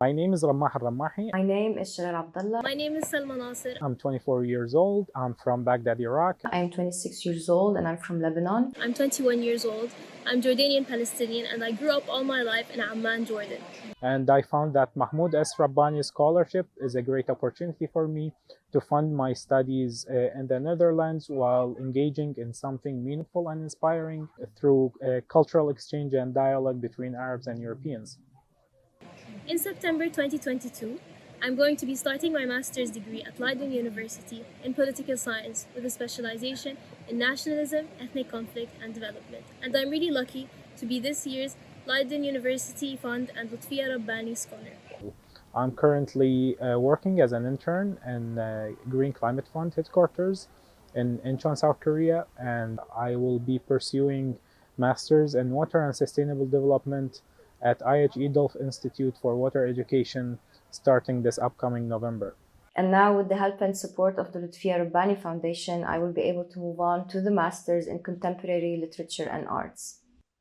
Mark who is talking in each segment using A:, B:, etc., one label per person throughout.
A: My name is Rammahi.
B: My name is Charelle.
C: My name is Salma.
A: I'm 24 years old. I'm from Baghdad, Iraq.
B: I'm 26 years old and I'm from Lebanon.
C: I'm 21 years old. I'm Jordanian Palestinian and I grew up all my life in Amman, Jordan.
A: And I found that Mahmoud S. Rabbani Scholarship is a great opportunity for me to fund my studies in the Netherlands while engaging in something meaningful and inspiring through cultural exchange and dialogue between Arabs and Europeans.
C: In September 2022, I'm going to be starting my master's degree at Leiden University in political science with a specialization in nationalism, ethnic conflict, and development. And I'm really lucky to be this year's Leiden University Fund-Lutfia Rabbani Scholar.
A: I'm currently working as an intern in Green Climate Fund headquarters in Incheon, South Korea, and I will be pursuing Masters in Water and Sustainable Development at IHE Dolph Institute for Water Education starting this upcoming November.
B: And now with the help and support of the Lutfia Rabbani Foundation, I will be able to move on to the Masters in Contemporary Literature and Arts.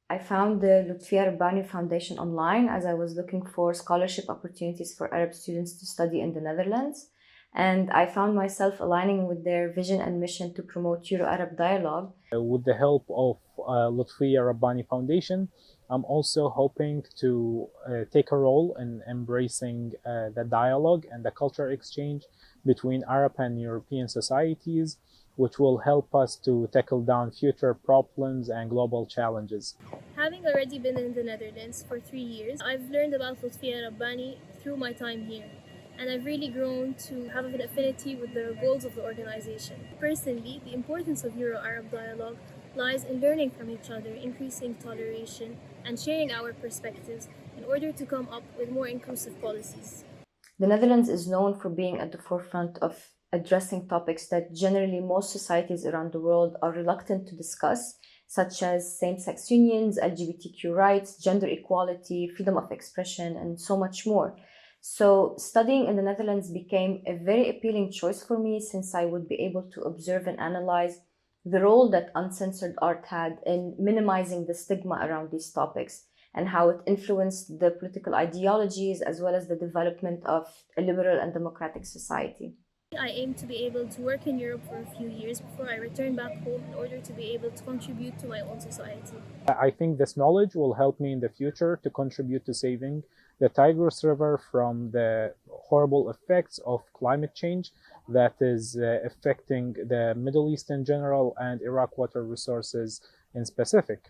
B: I found the Lutfia Rabbani Foundation online as I was looking for scholarship opportunities for Arab students to study in the Netherlands. And I found myself aligning with their vision and mission to promote Euro-Arab dialogue.
A: With the help of Lutfia Rabbani Foundation, I'm also hoping to take a role in embracing the dialogue and the cultural exchange between Arab and European societies, which will help us to tackle down future problems and global challenges.
C: Having already been in the Netherlands for 3 years, I've learned about Lutfia Rabbani through my time here. And I've really grown to have an affinity with the goals of the organization. Personally, the importance of Euro-Arab dialogue lies in learning from each other, increasing toleration, and sharing our perspectives in order to come up with more inclusive policies.
B: The Netherlands is known for being at the forefront of addressing topics that generally most societies around the world are reluctant to discuss, such as same-sex unions, LGBTQ rights, gender equality, freedom of expression, and so much more. So studying in the Netherlands became a very appealing choice for me since I would be able to observe and analyze the role that uncensored art had in minimizing the stigma around these topics and how it influenced the political ideologies as well as the development of a liberal and democratic society.
C: I aim to be able to work in Europe for a few years before I return back home in order to be able to contribute to my own society.
A: I think this knowledge will help me in the future to contribute to saving the Tigris River from the horrible effects of climate change that is affecting the Middle East in general and Iraq water resources in specific.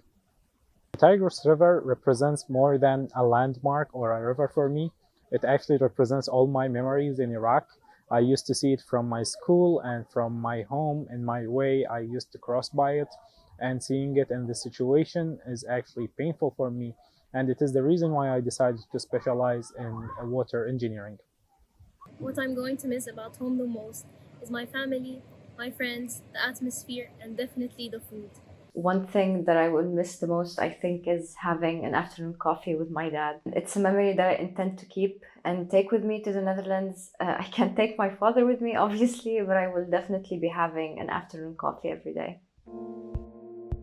A: The Tigris River represents more than a landmark or a river for me. It actually represents all my memories in Iraq. I used to see it from my school and from my home. In my way, I used to cross by it, and seeing it in this situation is actually painful for me. And it is the reason why I decided to specialize in water engineering.
C: What I'm going to miss about home the most is my family, my friends, the atmosphere, and definitely the food.
B: One thing that I will miss the most, I think, is having an afternoon coffee with my dad. It's a memory that I intend to keep and take with me to the Netherlands. I can't take my father with me, obviously, but I will definitely be having an afternoon coffee every day.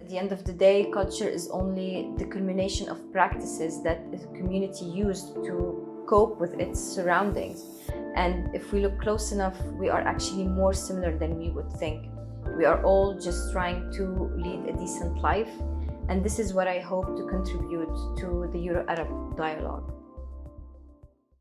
B: At the end of the day, culture is only the culmination of practices that a community used to cope with its surroundings. And if we look close enough, we are actually more similar than we would think. We are all just trying to lead a decent life, and this is what I hope to contribute to the Euro-Arab dialogue.